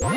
Hey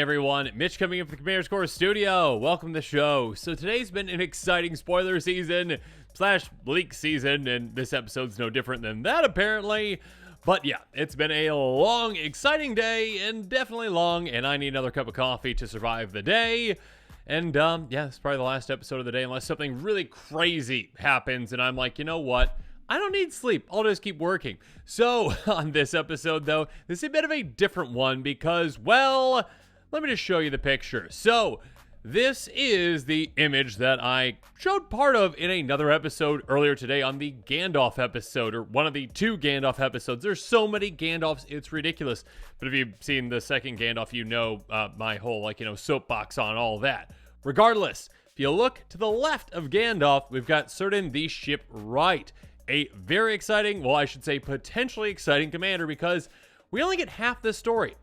everyone, Mitch coming in from the Commander's Core Studio. Welcome to the show. So today's been an exciting spoiler season / leak season, and this episode's no different than that apparently. But yeah, it's been a long, exciting day, and definitely long, and I need another cup of coffee to survive the day. And yeah, it's probably the last episode of the day unless something really crazy happens, and I'm like, you know what? I don't need sleep. I'll just keep working. So on this episode though, this is a bit of a different one because, well, let me just show you the picture. So this is the image that I showed part of in another episode earlier today on the Gandalf episode, or one of the 2 Gandalf episodes. There's so many Gandalfs, it's ridiculous. But if you've seen the second Gandalf, you know my whole, soapbox on all that. Regardless, if you look to the left of Gandalf, we've got Cirdan the Shipwright. A very exciting, well, I should say potentially exciting commander, because we only get half the story.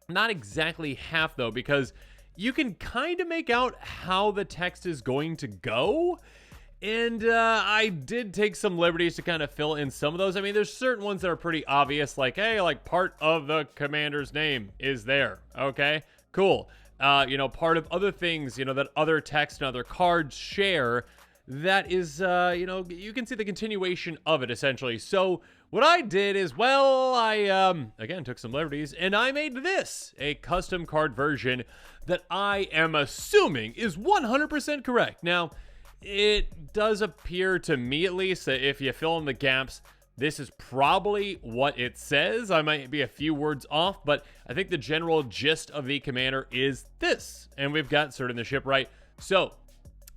Not exactly half though, because you can kind of make out how the text is going to go. And I did take some liberties to kind of fill in some of those. I mean, there's certain ones that are pretty obvious, like, hey, like part of the commander's name is there. Okay, cool. Part of other things, that other text and other cards share, that is, you can see the continuation of it essentially. So what I did is, well, I, again, took some liberties, and I made this a custom card version that I am assuming is 100% correct. Now, it does appear to me, at least, that if you fill in the gaps, this is probably what it says. I might be a few words off, but I think the general gist of the commander is this. And we've got Cirdan the Shipwright. So,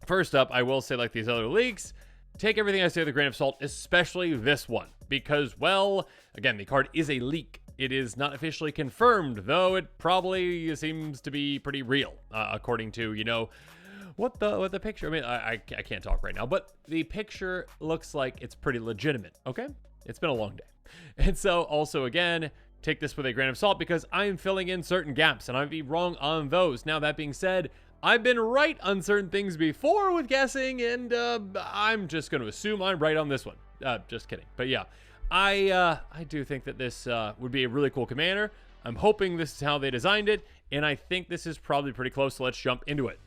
first up, I will say, like these other leaks, take everything I say with a grain of salt, especially this one. Because, well, again, the card is a leak. It is not officially confirmed, though it probably seems to be pretty real, according to, what the picture, I mean, I can't talk right now, but the picture looks like it's pretty legitimate, okay? It's been a long day. And so, also, again, take this with a grain of salt, because I am filling in certain gaps, and I might be wrong on those. Now, that being said, I've been right on certain things before with guessing, and I'm just going to assume I'm right on this one. Just kidding. But yeah, I do think that this would be a really cool commander. I'm hoping this is how they designed it, and I think this is probably pretty close, so let's jump into it.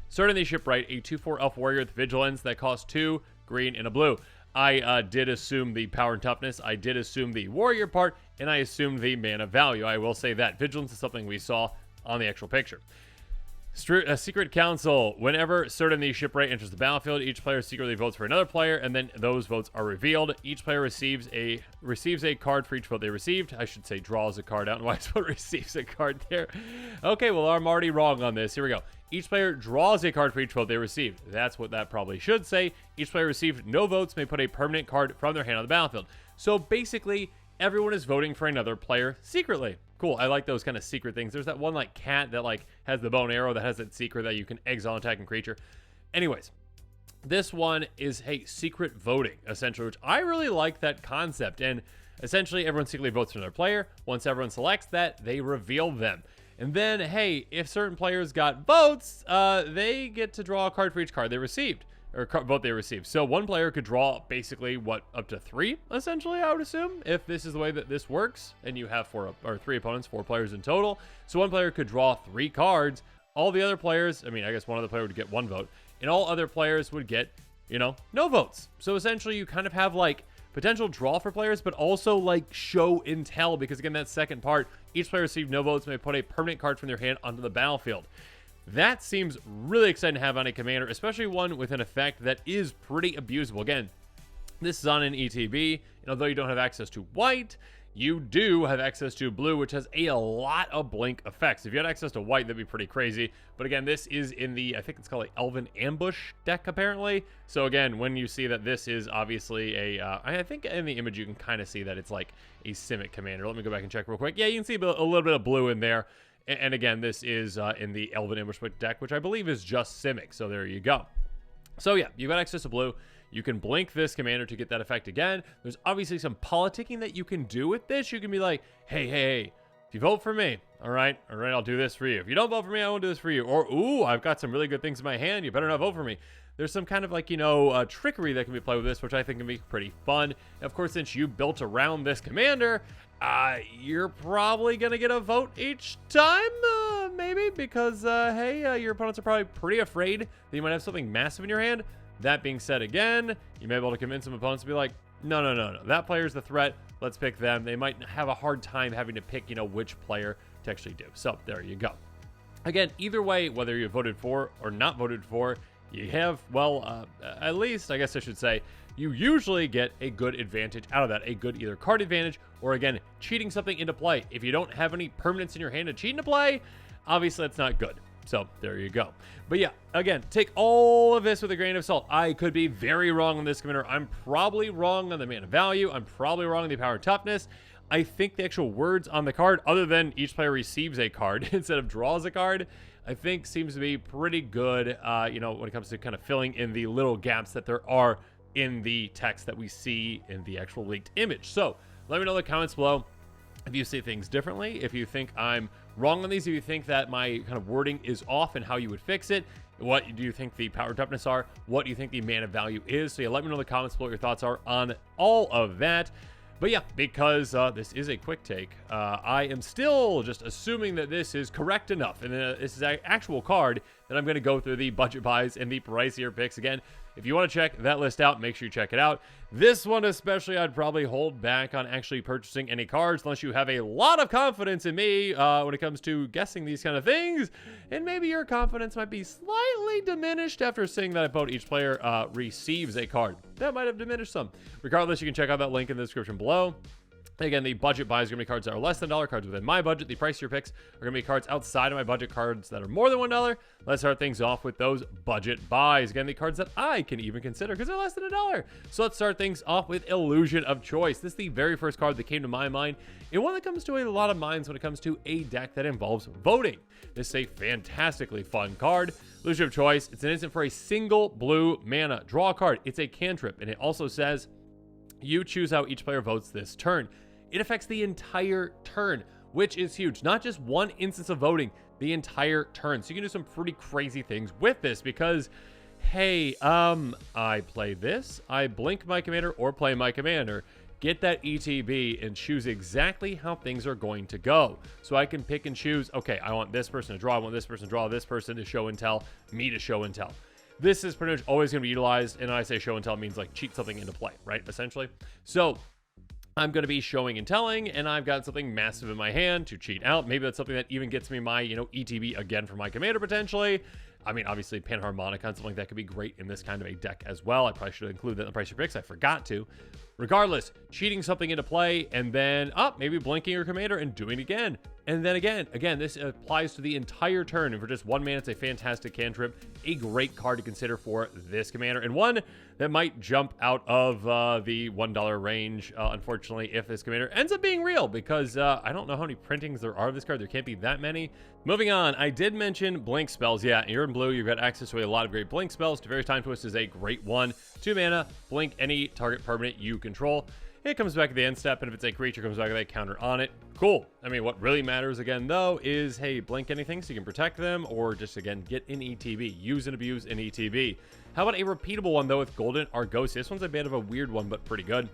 Cirdan the Shipwright, a 2/4 elf warrior with vigilance that costs 2 green and a blue. I did assume the power and toughness, I did assume the warrior part, and I assumed the mana value. I will say that. Vigilance is something we saw on the actual picture. Secret Council. Whenever Cirdan the Shipwright enters the battlefield, each player secretly votes for another player, and then those votes are revealed. Each player receives a card for each vote they received. I should say draws a card out. Why is what receives a card there? Okay, well, I'm already wrong on this. Here we go. Each player draws a card for each vote they received. That's what that probably should say. Each player received no votes may put a permanent card from their hand on the battlefield. So basically, everyone is voting for another player secretly. Cool. I like those kind of secret things. There's that one like cat that like has the bow and arrow that has that secret that you can exile an attacking creature. Anyways, this one is, hey, secret voting, essentially, which I really like that concept. And essentially, everyone secretly votes for another player. Once everyone selects that, they reveal them. And then, hey, if certain players got votes, they get to draw a card for each card they received. Or vote they received. So one player could draw basically, up to 3, essentially, I would assume, if this is the way that this works, and you have 3 opponents, 4 players in total. So one player could draw 3 cards. All the other players, I mean, I guess one other player would get 1 vote, and all other players would get, no votes. So essentially, you kind of have, like, potential draw for players, but also, like, show and tell, because, again, that second part, each player received no votes may put a permanent card from their hand onto the battlefield. That seems really exciting to have on a commander, especially one with an effect that is pretty abusable. Again, this is on an ETB, and although you don't have access to white, you do have access to blue, which has a lot of blink effects. If you had access to white, that'd be pretty crazy. But again, this is in the, I think it's called an Elven Ambush deck, apparently. So again, when you see that this is obviously a, I think in the image you can kind of see that it's like a Simic commander. Let me go back and check real quick. Yeah, you can see a little bit of blue in there. And again, this is in the Elven Ambush deck, which I believe is just Simic. So there you go. So yeah, you've got access to blue. You can blink this commander to get that effect again. There's obviously some politicking that you can do with this. You can be like, hey, If you vote for me, all right, I'll do this for you. If you don't vote for me, I won't do this for you. Or, ooh, I've got some really good things in my hand. You better not vote for me. There's some kind of like, trickery that can be played with this, which I think can be pretty fun. And of course, since you built around this commander, you're probably going to get a vote each time, maybe, because, hey, your opponents are probably pretty afraid that you might have something massive in your hand. That being said, again, you may be able to convince some opponents to be like, no, that player's the threat. Let's pick them. They might have a hard time having to pick, which player to actually do. So there you go. Again, either way, whether you voted for or not voted for, you have, well, at least, I guess I should say, you usually get a good advantage out of that. A good either card advantage or, again, cheating something into play. If you don't have any permanents in your hand to cheat into play, obviously that's not good. So there you go. But yeah, again, take all of this with a grain of salt. I could be very wrong on this commander. I'm probably wrong on the mana value. I'm probably wrong on the power and toughness. I think the actual words on the card, other than each player receives a card instead of draws a card, I think seems to be pretty good, when it comes to kind of filling in the little gaps that there are in the text that we see in the actual leaked image. So let me know in the comments below if you see things differently, if you think I'm wrong on these, if you think that my kind of wording is off and how you would fix it, what do you think the power toughness are, what do you think the mana value is. So yeah, let me know in the comments below what your thoughts are on all of that. But yeah, because this is a quick take, I am still just assuming that this is correct enough, and this is an actual card that I'm going to go through the budget buys and the pricier picks. Again, if you want to check that list out, make sure you check it out. This one especially, I'd probably hold back on actually purchasing any cards unless you have a lot of confidence in me when it comes to guessing these kind of things. And maybe your confidence might be slightly diminished after seeing that about each player receives a card. That might have diminished some. Regardless, you can check out that link in the description below. Again, the budget buys are going to be cards that are less than $1, cards within my budget. The pricier picks are going to be cards outside of my budget, cards that are more than $1. Let's start things off with those budget buys. Again, the cards that I can even consider because they're less than $1. So let's start things off with Illusion of Choice. This is the very first card that came to my mind, and one that comes to a lot of minds when it comes to a deck that involves voting. This is a fantastically fun card. Illusion of Choice, it's an instant for a single blue mana. Draw a card. It's a cantrip, and it also says you choose how each player votes this turn. It affects the entire turn, which is huge. Not just one instance of voting, the entire turn. So you can do some pretty crazy things with this because, hey, I play this, I blink my commander or play my commander, get that ETB and choose exactly how things are going to go. So I can pick and choose, okay, I want this person to draw, I want this person to draw, this person to show and tell, me to show and tell. This is pretty much always going to be utilized, and when I say show and tell, it means like cheat something into play, right, essentially. So I'm going to be showing and telling, and I've got something massive in my hand to cheat out. Maybe that's something that even gets me my, ETB again for my commander, potentially. I mean, obviously, Panharmonica and something like that could be great in this kind of a deck as well. I probably should include that in the price of picks. I forgot to. Regardless, cheating something into play, and then, maybe blinking your commander and doing it again. And then again, this applies to the entire turn. And for just 1 mana, it's a fantastic cantrip. A great card to consider for this commander. And one that might jump out of the $1 range, unfortunately, if this commander ends up being real. Because I don't know how many printings there are of this card. There can't be that many. Moving on, I did mention blink spells. Yeah, you're in blue. You've got access to a lot of great blink spells. Teferi's Time Twist is a great one. 2 mana, blink any target permanent you control. It comes back at the end step, and if it's a creature, it comes back with a counter on it. Cool. I mean, what really matters, again, though, is, hey, blink anything so you can protect them, or just, again, get an ETB. Use and abuse an ETB. How about a repeatable one, though, with Golden Argos? This one's a bit of a weird one, but pretty good.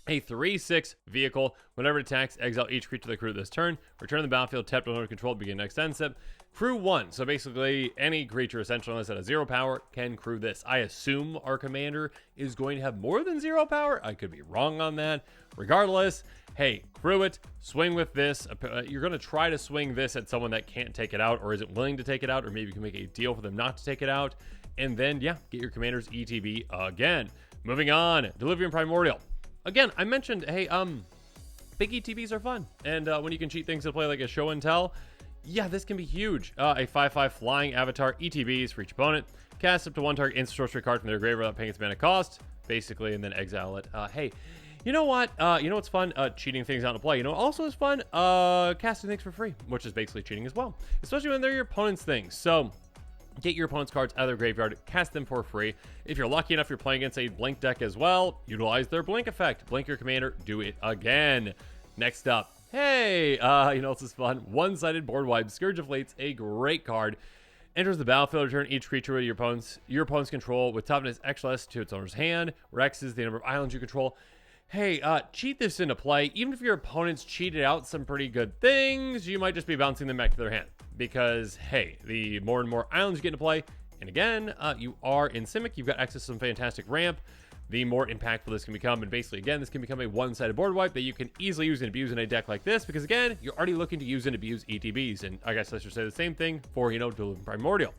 A 3/6 vehicle. Whenever it attacks, exile each creature to the crew this turn. Return to the battlefield, tapped under control, begin next end step. Crew 1. So basically, any creature, essentially, unless it has 0 power, can crew this. I assume our commander is going to have more than 0 power. I could be wrong on that. Regardless, hey, crew it, swing with this. You're going to try to swing this at someone that can't take it out or isn't willing to take it out, or maybe you can make a deal for them not to take it out. And then, yeah, get your commander's ETB again. Moving on, Delirium Primordial. Again, I mentioned, hey, big ETBs are fun. And when you can cheat things to play like a show and tell, yeah, this can be huge. A 5/5 flying avatar, ETBs for each opponent. Cast up to 1 target instant sorcery card from their graveyard without paying its mana cost, basically, and then exile it. Hey, you know what? You know what's fun? Cheating things out to play. You know what also is fun? Casting things for free, which is basically cheating as well. Especially when they're your opponent's things. So get your opponent's cards out of their graveyard, cast them for free. If you're lucky enough you're playing against a blink deck as well, utilize their blink effect. Blink your commander, do it again. Next up, Hey, you know, this is fun. One-sided board wipe. Scourge of Fleets, a great card. Enters the battlefield, return each creature with your opponent's control with toughness X less to its owner's hand, where X is the number of islands you control. Hey, cheat this into play. Even if your opponent's cheated out some pretty good things, you might just be bouncing them back to their hand. Because, hey, the more and more islands you get into play, and again, you are in Simic, you've got access to some fantastic ramp, the more impactful this can become. And basically, again, this can become a one-sided board wipe that you can easily use and abuse in a deck like this, because again, you're already looking to use and abuse ETBs. And I guess I should say the same thing for, you know, Duel of Primordial.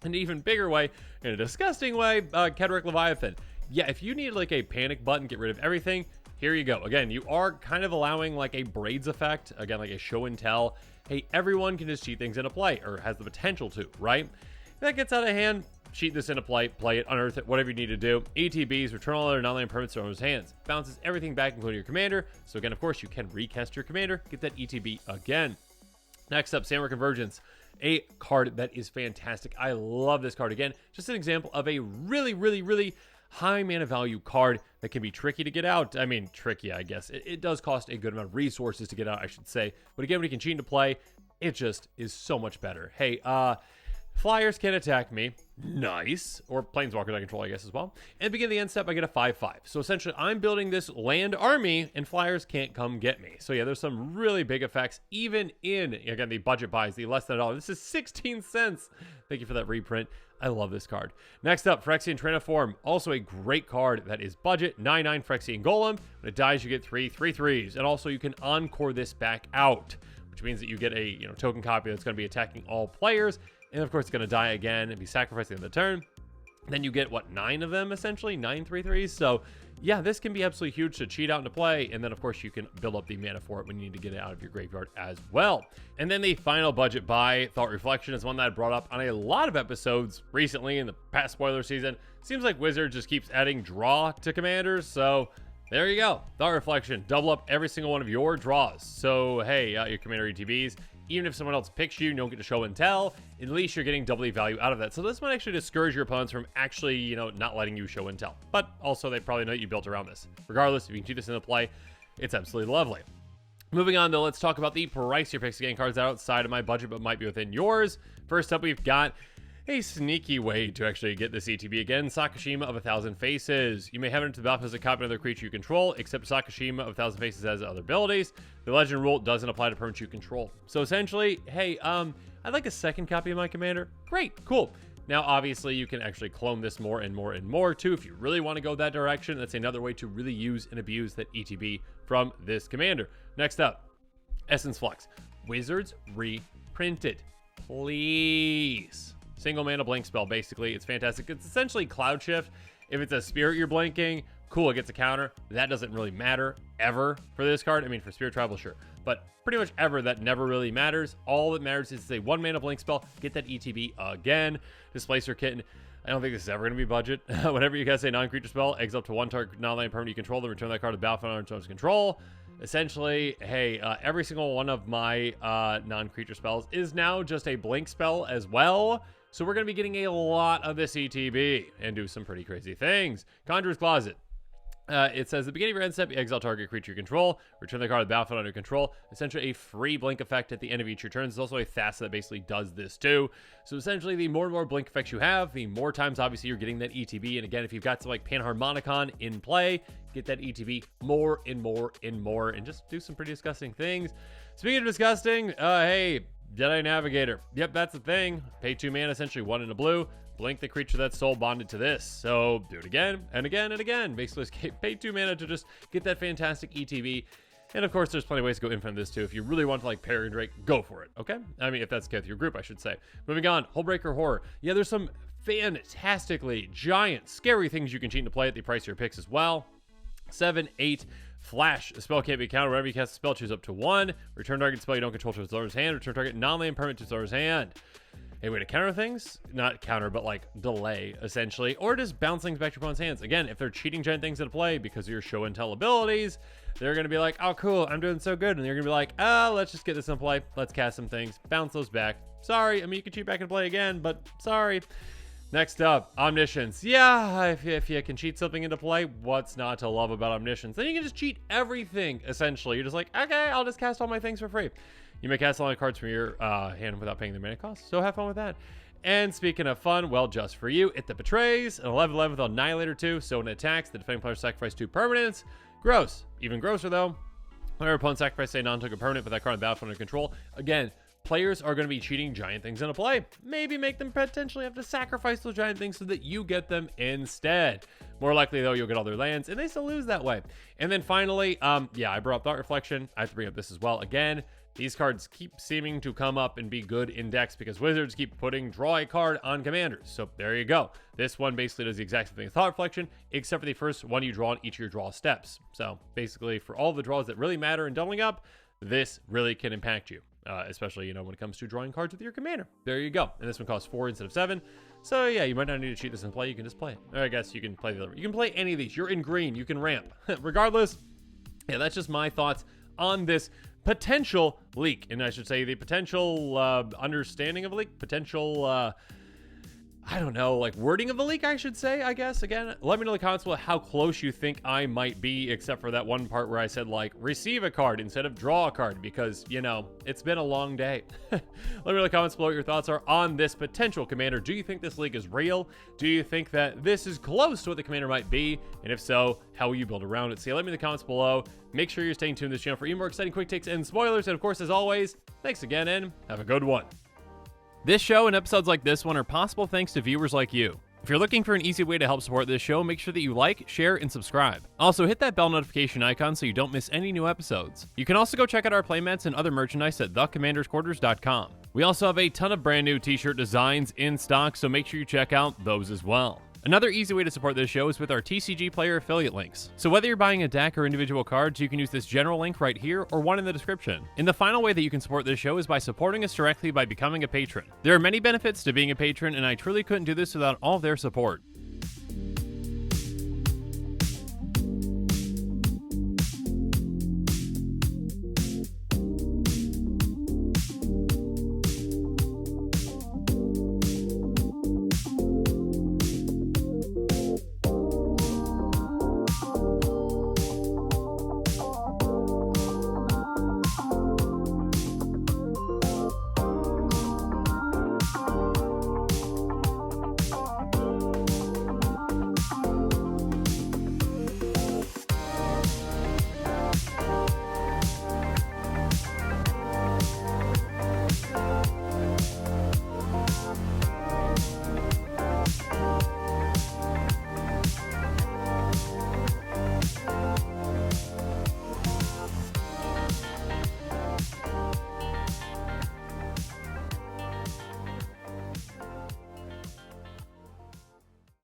In an even bigger way, in a disgusting way, Kedrick Leviathan. Yeah, if you need like a panic button, get rid of everything, here you go. Again, you are kind of allowing like a braids effect, again, like a show and tell. Hey, everyone can just cheat things into play, or has the potential to, right? If that gets out of hand, cheat this into play it, unearth it, whatever you need to do. ETBs, return all other non-land permanents to owner's hands. Bounces everything back, including your commander. So again, of course, you can recast your commander, get that ETB again. Next up, Samurai Convergence. A card that is fantastic. I love this card. Again, just an example of a really high mana value card that can be tricky to get out. I mean, tricky, I guess. It does cost a good amount of resources to get out, I should say. But again, when you can cheat into play, it just is so much better. Hey, Flyers can attack me. Nice. Or Planeswalkers I control, I guess, as well. And begin the end step, I get a 5/5. So essentially, I'm building this land army, and Flyers can't come get me. So yeah, there's some really big effects, even in, again, the budget buys, the less than $1. This is 16 cents. Thank you for that reprint. I love this card. Next up, Phyrexian Triniform. Also a great card that is budget. 9/9 Phyrexian Golem. When it dies, you get 3/3s. And also, you can encore this back out, which means that you get a token copy that's going to be attacking all players. And of course, it's going to die again and be sacrificing the turn. Then you get, what, 9 of them, essentially? 9 3/3s. So, yeah, this can be absolutely huge to cheat out into play. And then, of course, you can build up the mana for it when you need to get it out of your graveyard as well. And then the final budget buy, Thought Reflection, is one that I brought up on a lot of episodes recently in the past spoiler season. Seems like Wizard just keeps adding draw to commanders. So, there you go. Thought Reflection. Double up every single one of your draws. So, hey, your commander ETBs. Even if someone else picks you don't get to show and tell, at least you're getting double the value out of that. So this might actually discourage your opponents from actually, not letting you show and tell. But also, they probably know you built around this. Regardless, if you can cheat this into play, it's absolutely lovely. Moving on, though, let's talk about the pricier picks. Again, cards outside of my budget, but might be within yours. First up, we've got a sneaky way to actually get this ETB again. Sakashima of 1,000 Faces. You may have it into the battlefield as a copy of another creature you control, except Sakashima of 1,000 Faces has other abilities. The legend rule doesn't apply to permanents you control. So essentially, hey, I'd like a second copy of my commander. Great, cool. Now, obviously, you can actually clone this more and more and more, too, if you really want to go that direction. That's another way to really use and abuse that ETB from this commander. Next up, Essence Flux. Wizards reprinted. Please. Single mana blink spell, basically. It's fantastic. It's essentially Cloud Shift. If it's a Spirit you're blanking, cool, it gets a counter. That doesn't really matter ever for this card. I mean, for Spirit Tribal, sure. But pretty much ever, that never really matters. All that matters is a 1 mana blink spell. Get that ETB again. Displacer Kitten. I don't think this is ever going to be budget. Whenever you guys say non-creature spell, exile up to 1 target non-land permanent you control, then return that card to the battlefield under its own control. Essentially, hey, every single one of my non-creature spells is now just a blink spell as well. So we're going to be getting a lot of this ETB and do some pretty crazy things. Conjurer's Closet. It says, at the beginning of your end step, you exile target creature you control, return the card to the battlefield under control. Essentially a free blink effect at the end of each of your turns. There's also a Thassa that basically does this too. So essentially, the more and more blink effects you have, the more times obviously you're getting that ETB. And again, if you've got some like Panharmonicon in play, get that ETB more and more and more, and just do some pretty disgusting things. Speaking of disgusting, hey, Jedi Navigator. Yep, that's the thing. Pay 2 mana, essentially 1 in a blue. Blink the creature that's soul bonded to this. So do it again and again and again. Basically, pay 2 mana to just get that fantastic ETB. And of course, there's plenty of ways to go infinite this too. If you really want to like Parry and Drake, go for it. Okay? I mean, if that's okay with your group, I should say. Moving on, Hullbreaker Horror. Yeah, there's some fantastically giant, scary things you can cheat to play at the price of your picks as well. 7, 8. Flash. A spell can't be countered. Whenever you cast a spell, choose up to 1. Return target spell you don't control to its owner's hand. Return target non-land permanent to its owner's hand. A way to counter things, not counter, but like delay, essentially, or just bounce things back to your opponent's hands. Again, if they're cheating giant things into play because of your show and tell abilities, they're going to be like, oh, cool, I'm doing so good. And they're going to be like, let's just get this in play. Let's cast some things, bounce those back. Sorry. I mean, you can cheat back and play again, but sorry. Next up, Omniscience. Yeah, if you can cheat something into play, what's not to love about Omniscience? Then you can just cheat everything, essentially. You're just like, okay, I'll just cast all my things for free. You may cast all the cards from your hand without paying the mana cost, so have fun with that. And speaking of fun, well, just for you, it the betrays, an 11/11 with Annihilator 2, so when it attacks, the defending player sacrifices 2 permanents. Gross. Even grosser, though. Whenever opponent sacrifices a non-token permanent with that card in battlefield under control. Again, players are going to be cheating giant things into play. Maybe make them potentially have to sacrifice those giant things so that you get them instead. More likely, though, you'll get all their lands, and they still lose that way. And then finally, yeah, I brought up Thought Reflection. I have to bring up this as well. Again, these cards keep seeming to come up and be good in decks because Wizards keep putting draw a card on commanders. So there you go. This one basically does the exact same thing as Thought Reflection, except for the first one you draw on each of your draw steps. So basically, for all the draws that really matter in doubling up, this really can impact you. Especially, when it comes to drawing cards with your commander. There you go. And this one costs 4 instead of 7. So yeah, you might not need to cheat this in play. You can just play it. Or I guess you can play the other. You can play any of these. You're in green. You can ramp. Regardless, yeah, that's just my thoughts on this potential leak. And I should say the potential understanding of a leak. Potential, I don't know, like wording of a leak, I should say, I guess. Again, let me know in the comments below how close you think I might be, except for that one part where I said, like, receive a card instead of draw a card, because, it's been a long day. Let me know in the comments below what your thoughts are on this potential commander. Do you think this leak is real? Do you think that this is close to what the commander might be? And if so, how will you build around it? So yeah, let me know in the comments below. Make sure you're staying tuned to this channel for even more exciting quick takes and spoilers. And of course, as always, thanks again and have a good one. This show and episodes like this one are possible thanks to viewers like you. If you're looking for an easy way to help support this show, make sure that you like, share, and subscribe. Also, hit that bell notification icon so you don't miss any new episodes. You can also go check out our playmats and other merchandise at thecommandersquarters.com. We also have a ton of brand new t-shirt designs in stock, so make sure you check out those as well. Another easy way to support this show is with our TCG player affiliate links. So whether you're buying a deck or individual cards, you can use this general link right here or one in the description. And the final way that you can support this show is by supporting us directly by becoming a patron. There are many benefits to being a patron, and I truly couldn't do this without all of their support.